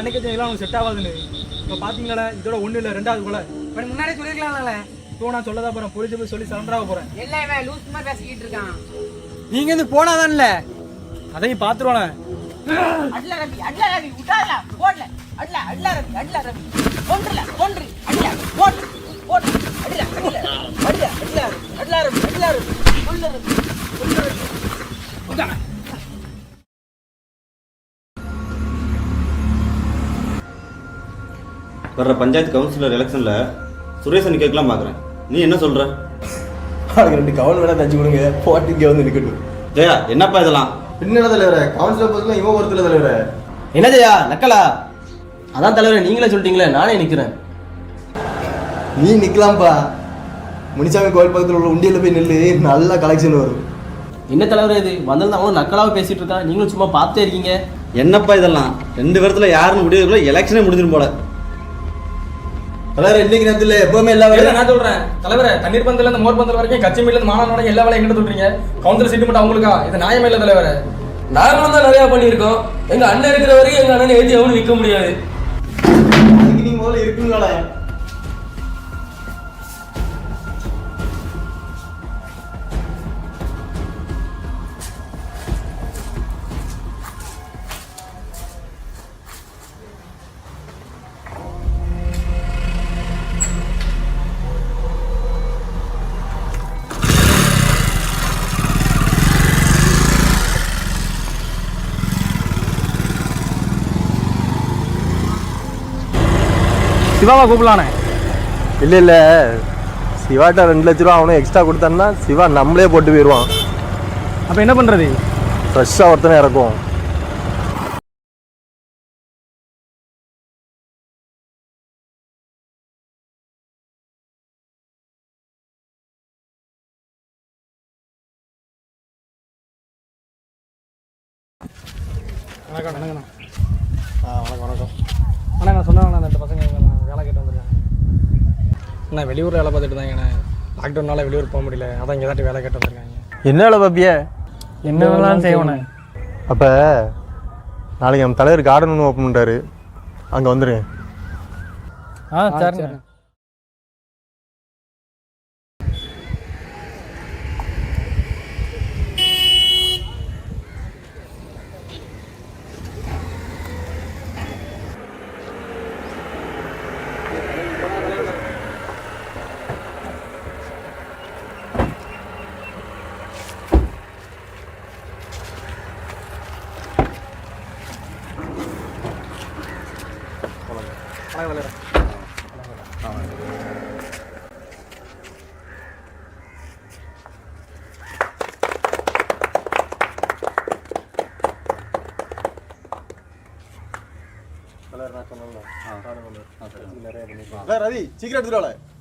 அன்னைக்கு எல்லாம் உங்களுக்கு செட் ஆகாதுன்னு. இப்போ பார்த்தீங்களா, இதோட ஒன்றும் இல்லை, ரெண்டாவது போல. இப்போ முன்னாடியே சொல்லிருக்கலாம்ல. இப்போ நான் சொல்லதான் போகிறேன், போலீஸ் போய் சொல்லி சரண்டராக போகிறேன். எல்லாம் லூஸ் மாதிரி பேசிக்கிட்டு இருக்கான். நீங்கள் வந்து போனாதான்ல அதையும் பார்த்துருவானே. அட்ல ரவி விட்டாதல போடல. அட்ல ரவி ஒன்று அட்ல போட் அட்ல ரவி கொல்ல ரவி வர்ற பஞ்சாயத்து கவுன்சிலர் எலெக்ஷனில் சுரேஷன் கேட்கலாம் பார்க்குறேன். நீ என்ன சொல்கிற? அதுக்கு 2 கவுன் வேணா தச்சு கொடுங்க, போட்டு இங்கே வந்து நிற்கட்டும். ஜெயா, என்னப்பா இதெல்லாம்? பின்னட தலைவர கவுன்சிலர் போஸ்ட்லாம் இவன் ஒருத்தர் தலைவர. என்ன ஜெயா நக்கலா? அதான் தலைவரை நீங்களே சொல்லிட்டீங்களே, நானே நிற்கிறேன். நீ நிற்கலாம்ப்பா. முனிசாமி கோயில் பக்கத்தில் உள்ள உண்டியில் போய் நில்லு, நல்லா கலெக்ஷன் வரும். என்ன தலைவரே இது? வந்திருந்தா அவனும் நக்கலாக பேசிட்டு இருக்கான், நீங்களும் சும்மா பார்த்துட்டே இருக்கீங்க. என்னப்பா இதெல்லாம்? 2 பேரத்தில் யாருன்னு முடியறதுக்குள்ள எலெக்ஷனே முடிஞ்சிடும் போல. தலைவர இன்னைக்கு நேரத்தில் எப்பவுமே எல்லா வேலையும் நான் சொல்றேன் தலைவரே, தண்ணீர் பந்தல இருந்து மோர் பந்தல் வரைக்கும் கட்சி மீட்ல மாநாடு எல்லா வேலையும் எங்கிட்ட சொல்றீங்க. கவுன்சிலர் சீட்டு மட்டும் அவங்களுக்கா? இது நியாயமே இல்லை தலைவரே. நாங்களும் தான் நிறைய பண்ணியிருக்கோம். எங்க அண்ணன் இருக்கிற வரைக்கும் எங்க அண்ணனை ஏற்றி அவனு நிற்க முடியாது. நீ முதல்ல இருக்குங்களா? சிவாவா கூப்பிடலானே? இல்லை சிவாட்ட 2 லட்ச ரூபா அவனும் எக்ஸ்ட்ரா கொடுத்தான்னா சிவா நம்மளே போட்டு போயிடுவான். அப்போ என்ன பண்ணுறது? ஃப்ரெஷ்ஷாக ஒருத்தனை இறக்கும். வணக்கம். வணக்கம். ஆனால் நான் சொன்னாங்கண்ணா, அந்த 2 பசங்க வேலை கேட்டு வந்துருக்காங்க. நான் வெளியூரில் வேலை பார்த்துட்டு தாங்கண்ணே. லாக்டவுனால வெளியூர் போக முடியல, அதான் இங்கே தான் வேலை கேட்டு வந்துருக்காங்க. என்ன வேலை பாப்பிய? என்ன வேலைலாம் செய்வோண்ணே. அப்போ நாளைக்கு நம்ம தலைவர் கார்டன் ஒன்று ஓப்பன் பண்ணுறாரு, அங்கே வந்துடுங்க. சரிண்ணே. ரவி சீக்கிரம் எடுத்துட்டு.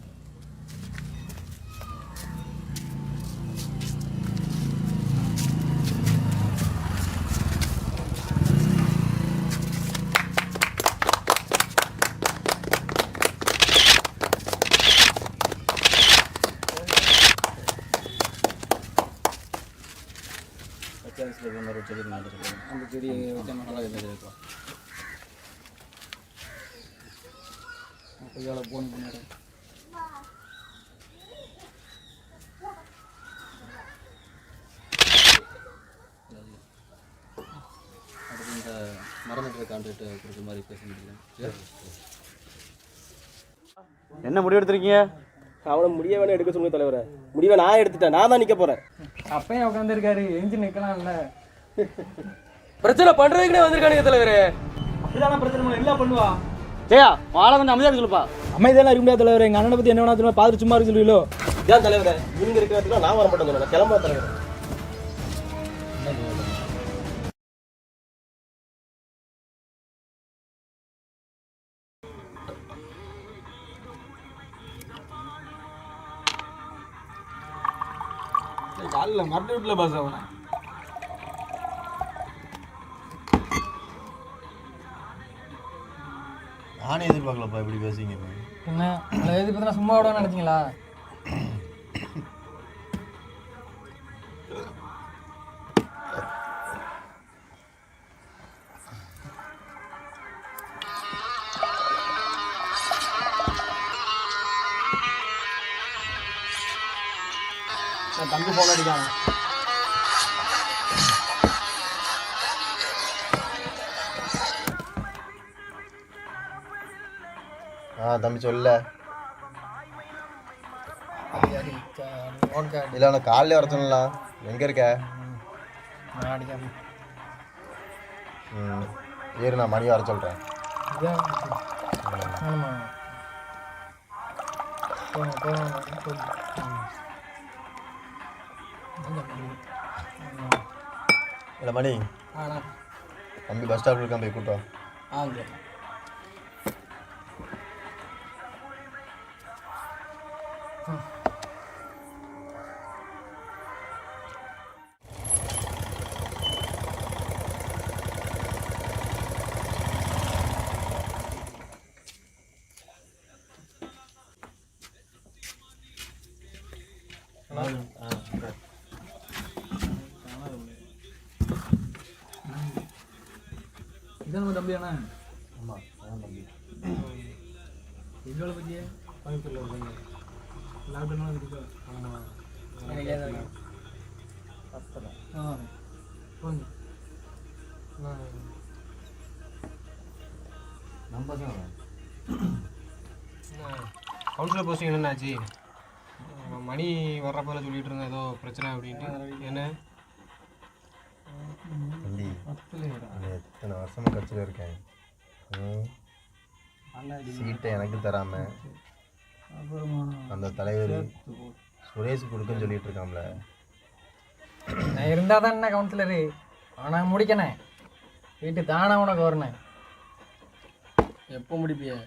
அந்த செடி போன் பண்ணிடுறேன். அடுத்து இந்த மரமற்ற கான்ட்ராக்ட் கொடுக்குற மாதிரி பேச முடியல. என்ன முடிவு எடுத்துருக்கீங்க? அவனை முடிய வேணும் எடுக்க சொல்லுங்க தலைவரை. முடிவை நான் எடுத்துட்டேன், நான் தான் நிற்க போகிறேன். அப்பையும் உட்காந்துருக்காரு, எஞ்சி நிற்கலாம்ல. பிரச்சனை பண்றதுக்குனே வந்திருக்கானுங்க தலைவரே. அப்படிதான பிரச்சனை எல்லாம் பண்ணுவா. ஜெயா வாழ கொஞ்சம் அமைதியாக சொல்லுப்பா. அமைதியெல்லாம் இருக்க முடியாது தலைவர். எங்கள் அண்ணனை பற்றி என்ன வேணா சொல்லுவா, பார்த்துட்டு சும்மா இருக்க சொல்லுவீங்களோ? இதான் தலைவரை, நீங்கள் இருக்கிறதுக்கு நான் வர மாட்டேன் சொன்னேன். கிளம்ப தலைவர். காலில் மரட்டு வீட்டில் பாஸ் ஆகணும். நானே எதிர்பார்க்கலப்பா இப்படி பேசுங்க. என்ன எது பற்றி நான் சும்மா விட நினைச்சிங்களா? தம்பி ஃபோன் அடிக்காங்க. தம்பி சொல்ல ஓகே இல்லை உனக்கு காலையிலே வர சொல்லலாம். எங்கே இருக்க? நான் அடிக்காம ஏறு, நான் மணி வர சொல்கிறேன். ஆமாம்மா இல்லை மணி, தம்பி பஸ் ஸ்டாப்பில் இருக்கான், போய் கூட்டம். சரி. இதான் நம்ம தம்பி அண்ணா. ஆமாம், அதான் தம்பி. எங்களை பற்றியே கோயம்புத்தூரில் இருக்காங்க. லாக்டவுன் இருக்கா? ஆமாம், எனக்கு ஏதாவது பத்தலை. போங்க. நம்ம தான் கவுன்சிலர் போஸ்டிங் என்னென்னாச்சு? மணி வர்றப்பல சொல்லிட்டு இருந்தேன் ஏதோ பிரச்சனை அப்படின்ட்டு. என்ன தம்பி, எத்தனை வருஷமாக கட்சியில் இருக்கேன். சீட்டை எனக்கு தராமல் அந்த தலைவர் சுரேஷ் கொடுக்குன்னு சொல்லிட்டு இருக்காம்ல. நான் இருந்தால் தான் என்ன கவுன்சிலரு, ஆனால் முடிக்கணே. வீட்டு தானே உனக்கு வரணும். எப்போ முடிப்பிய?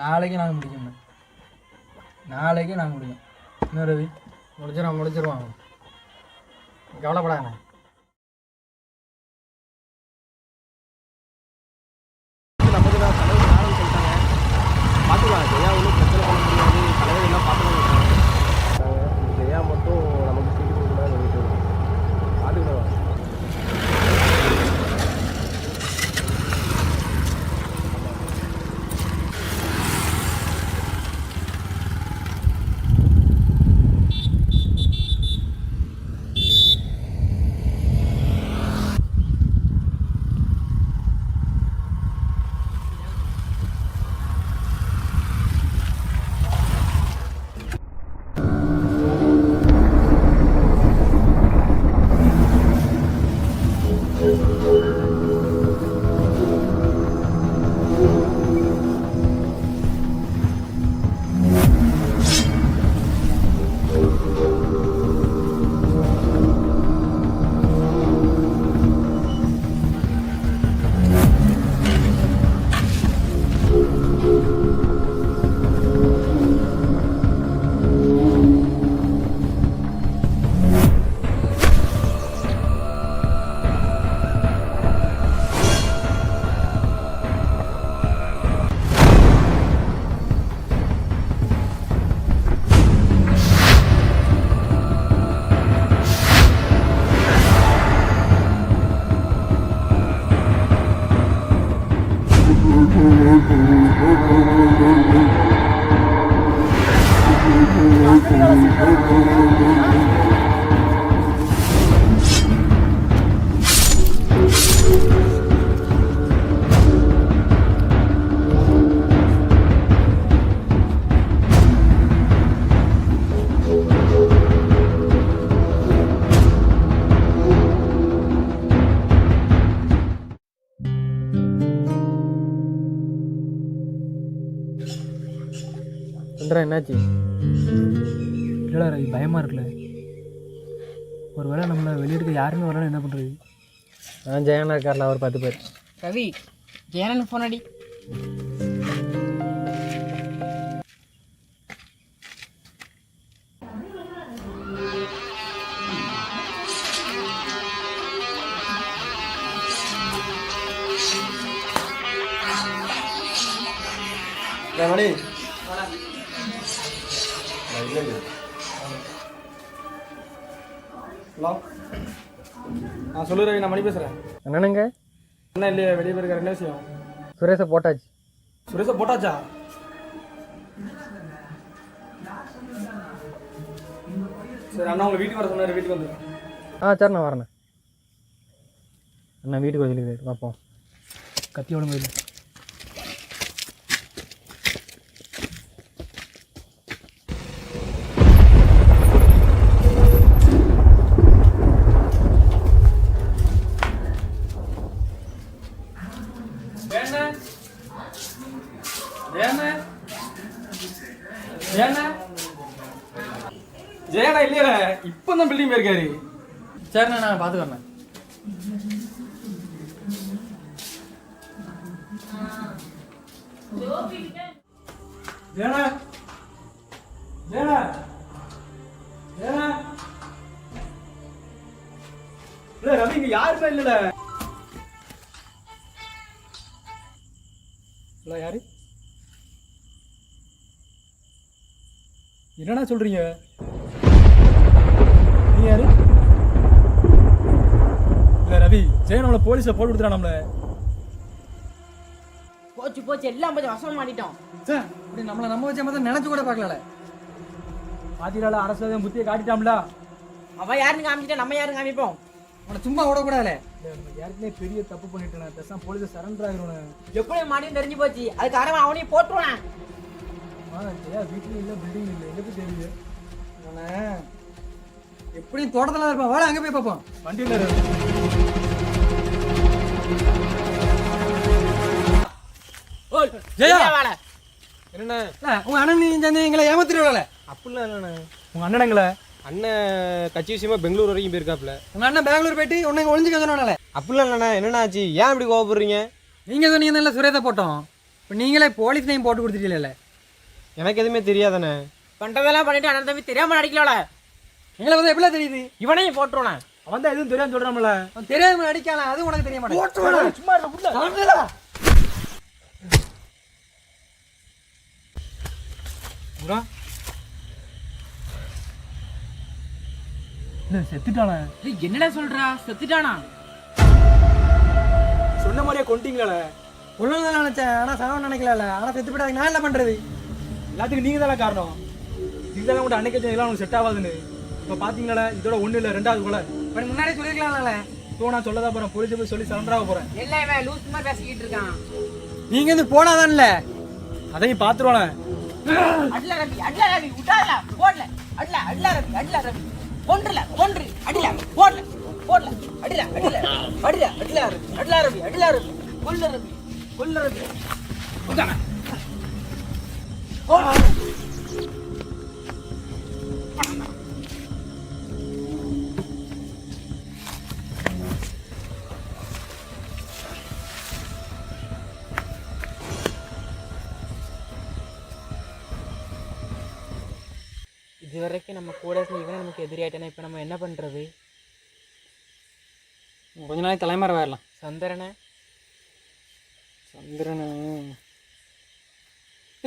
நாளைக்கு நாங்கள் முடிக்கணும். நாளைக்கு நாங்கள் முடியும். இன்னும் ரவி முடிச்சிருவாங்க. கவலைப்படாங்க. நமக்கு தான் தலைவர் நானும் சொல்லிட்டாங்க. பார்த்துக்கலாம், ஜெயா ஒன்றும் பிரச்சனை பண்ண முடியாது. தலைவர் எல்லாம் பார்த்துக்கலாம். ஜெயா மட்டும் நமக்கு சீட்டு கொடுக்கூடாது சொல்லிட்டு பார்த்துக்கலாம். சுந்தரம் என்னாச்சு? இல்லைடா ரவி, பயமாக இருக்குல்ல. ஒரு வேளை நம்மளை வெளியிட்டு யாருமே வரலன்னு என்ன பண்ணுறது? ஜெயனா இருக்கார்ல, அவர் 10 பேர். ரவி, ஜெயனனுக்கு ஃபோன் அடி. மணி, ஹலோ, நான் சொல்லு ரவி, நான் மணி பேசுகிறேன். என்னங்க? என்ன இல்லையா, வெளியே போயிருக்காரு. என்ன விஷயம்? சுரேஷை போட்டாச்சு. சுரேஷை போட்டாச்சா? சரி அண்ணா உங்களை வீட்டுக்கு வர சொன்னார், வீட்டுக்கு வந்துடுறேன். சரிண்ணா வரேண்ணே. அண்ணா வீட்டுக்கு வச்சுருக்கு பார்ப்போம். கத்தியோட போயிடு. ஜெயடா இல்லையா? இப்போ தான் பில்டிங் போயிருக்காரு. சரிண்ணா நான் பார்த்துக்கிறேண்ணே. ஜெயடா ஜெயடா ஜெயடா இல்லை ரவி, இங்கே யாருமே இல்லைடா. இல்லை யாரு? என்னடா சொல்றீங்க? நீ யாரு? இல்லை ரவி, ஜெய நம்மளை போலீஸில் போட்டு கொடுத்துட்டா நம்மளை. போச்சு போச்சு, எல்லாம் போச்சு, வசம் மாட்டிட்டோம். சார் இப்படி நம்மளை நம்ப வச்ச மாதிரி நினச்சி கூட பார்க்கல. பாத்தீங்களா, அரசு புத்தியை காட்டிட்டாம்ல. அவன் யாருன்னு காமிச்சிட்டா நம்ம யாருன்னு காமிப்போம். உன்னை சும்மா விடக்கூடாதுல. ஏற்கனவே பெரிய தப்பு பண்ணிட்டேன். பேசாம போலீஸ் சரண்டர் ஆகிருவேன். எப்படி மாட்டின்னு தெரிஞ்சு போச்சு, அதுக்காரவன் அவனையும் போட்டுருவான். வீட்லயும் இல்லை, பில்டிங் இல்லை, எங்களுக்கு தெரியுது. எப்படியும் தோட்டத்தில் தான் இருப்பான். வாடா அங்கே போய் பார்ப்போம். வண்டியில் ஜெயா வாடா. என்னண்ணே உங்க அண்ணன் சேர்ந்து எங்களை ஏமாத்திடுவாங்களே. அப்படிலாம் இல்லைண்ணே. உங்க அண்ணனுங்களே? அண்ணன் கட்சி விஷயமா பெங்களூர் வரைக்கும் போயிருக்காப்புல. உங்க அண்ணன் பெங்களூர் போயிட்டு உன்னை ஒழிஞ்சுக்க சொன்னாலே. அப்படிலாம் இல்லைண்ணே. என்னண்ணா ஆச்சு? ஏன் இப்படி கோவப்படுறீங்க? நீங்கள் சொன்னீங்க இல்லை சுரேதை போட்டோம். இப்போ நீங்களே போலீஸ் நேம் போட்டு கொடுத்துட்டீங்களே. எனக்கு எதுவுமே தெரியாதானே. பண்றதெல்லாம் பண்ணிட்டு அண்ணன் தம்பி தெரியாம நடிக்கல. எங்களை வந்து எப்படிலாம் தெரியுது? இவனையும் போட்டுருவான். அவன் தான் எதுவும் தெரியாம சொல்றான்ல. அவன் தெரியாம நடிக்கலாம், அது உனக்கு தெரிய மாட்டேன். சும்மா இல்ல. செத்துட்டானே. என்னடா சொல்றா? செத்துட்டானா? சொன்ன மாதிரியே கொண்டீங்களே. ஒன்றும் நினைச்சேன், ஆனால் சகவன் நினைக்கல. ஆனால் செத்து போயிட்டு நான் என்ன பண்ணுறது? எல்லாத்துக்கும் நீங்க தானே காரணம். இதெல்லாம் கூட அன்னைக்கு இதெல்லாம் உங்களுக்கு செட் ஆகாதுன்னு. இப்போ பார்த்தீங்களா, இதோட ஒன்றும் இல்லை, ரெண்டாவது கூட. இப்போ முன்னாடியே சொல்லியிருக்கலாம்ல. இப்போ நான் சொல்லதான் போகிறேன், போலீஸ் போய் சொல்லி சரண்டராக போகிறேன். எல்லாம் இவன் லூஸ் மாதிரி பேசிக்கிட்டு இருக்கான். நீங்கள் வந்து போனாதான்ல அதையும் பார்த்துருவானே. அட்ல ரவி, அட்ல ரவி, விட்டாதல, போடல. அட்ல ரவி, அட்ல ரவி, கொன்றுல, கொன்று, அடில, போடல, போடல, அடில, அடில, அடில, அட்ல ரவி, அட்ல ரவி, அட்ல ரவி, கொல்ல ரவி, கொல்ல ரவி. உதான. இது வரைக்கும் நம்ம கூட இவன் நமக்கு எதிரியாயிட்டானா இப்போ நம்ம என்ன பண்ணுறது? கொஞ்ச நாளைக்கு தலைமறை வரலாம். சந்திரனை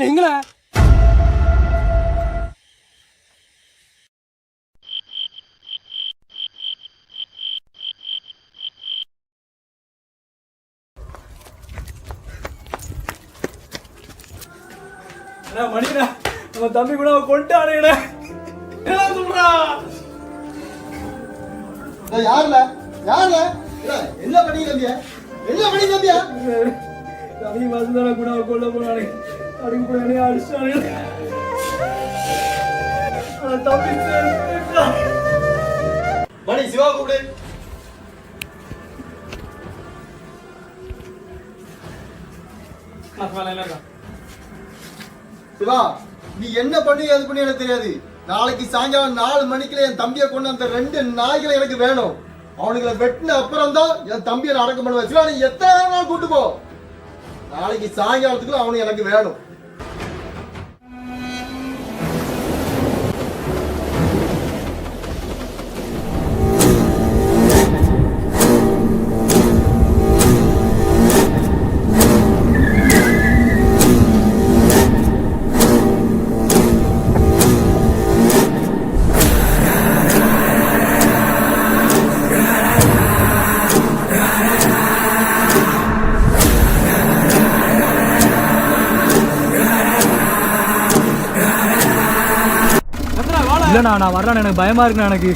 எங்களா மணிடா, நம்ம தம்பி கூட கொண்டாடுற என்ன சொல்றா? யாருல யாருல என்ன பண்ணி தம்பியா? என்ன பண்ணி தம்பியா? தம்பி வசந்தான கூட கொல்ல போனானே. அடிக்கு போய் அடிச்சானே. தம்பி மணி சிவா கூப்பிடு. சிவா, நீ என்ன பண்ணி அது பண்ணி எனக்கு தெரியாது. நாளைக்கு சாயங்காலம் 4 மணிக்குள்ள என் தம்பியை கொண்டு அந்த 2 நாய்களை எனக்கு வேணும். அவனுங்களை வெட்டின அப்புறம் தான் என் தம்பியை நான் அடக்கம் பண்ணுவேன். சிவா, நீ எத்தனை நாள் கூட்டு போ. நாளைக்கு சாயங்காலத்துக்குள்ள அவனு எனக்கு வேணும். இல்லைண்ணா நான் வரலண்ணா, எனக்கு பயமாக இருக்குண்ணா எனக்கு.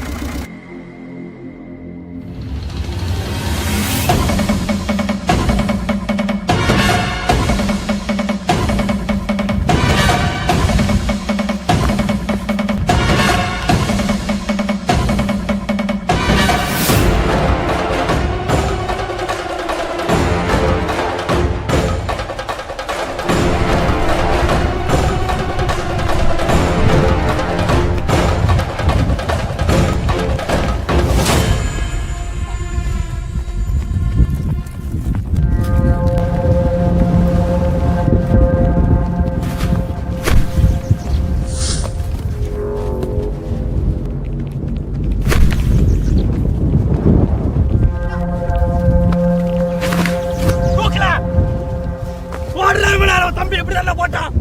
தம்பி எப்படி தான் போட்டான்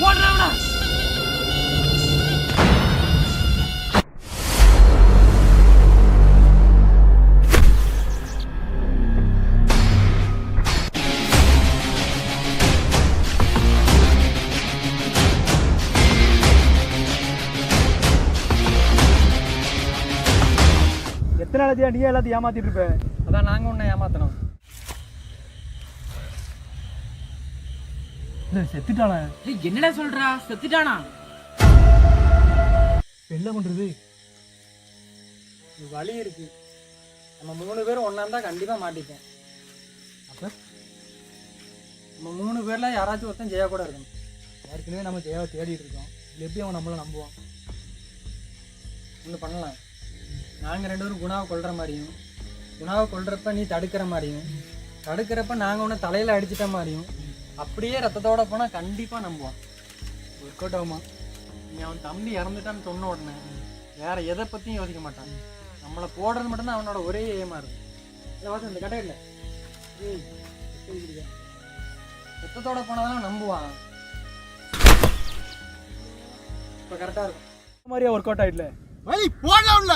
போடுறவனா எத்தனை நாளைக்கு நீ எல்லாத்தையும் ஏமாத்திட்டு இருப்ப? அதான் நாங்கள் ஒன்றை ஏமாத்தணும். செத்துட்டானா? என்னடா சொல்றா? செத்துட்டானா? என்ன பண்றது? வழி இருக்கு. நம்ம 3 பேரும் ஒன்றா இருந்தால் கண்டிப்பாக மாட்டிப்போம். அப்போ நம்ம 3 பேரில் யாராச்சும் ஒருத்தன் ஜெயா கூட இருக்கணும். ஏற்கனவே நம்ம ஜெயாவை தேடிட்டு இருக்கோம். இல்லை எப்படி அவன் நம்மளை நம்புவான்? ஒன்று பண்ணலாம். நாங்கள் 2 பேரும் குணாவை கொல்ற மாதிரியும், குணாவை கொல்றப்ப நீ தடுக்கிற மாதிரியும், தடுக்கிறப்ப நாங்கள் ஒன்று தலையில் அடிச்சிட்ட மாதிரியும், அப்படியே ரத்தத்தோட போனால் கண்டிப்பாக நம்புவான். ஒர்க் அவுட் ஆகுமா? நீ அவன் தம்பி இறந்துட்டான்னு சொன்ன உடனே வேற எதை பற்றியும் யோசிக்க மாட்டான். நம்மளை போடுறது மட்டும்தான் அவனோட ஒரே ஏமா இருக்கும். இல்லை வாசம் இந்த கடை இல்லை, ரத்தத்தோட போனாதான் நம்புவான். இப்போ கரெக்டாக இருக்கும். மாதிரியா ஒர்க் அவுட் ஆகிடல போடலாம்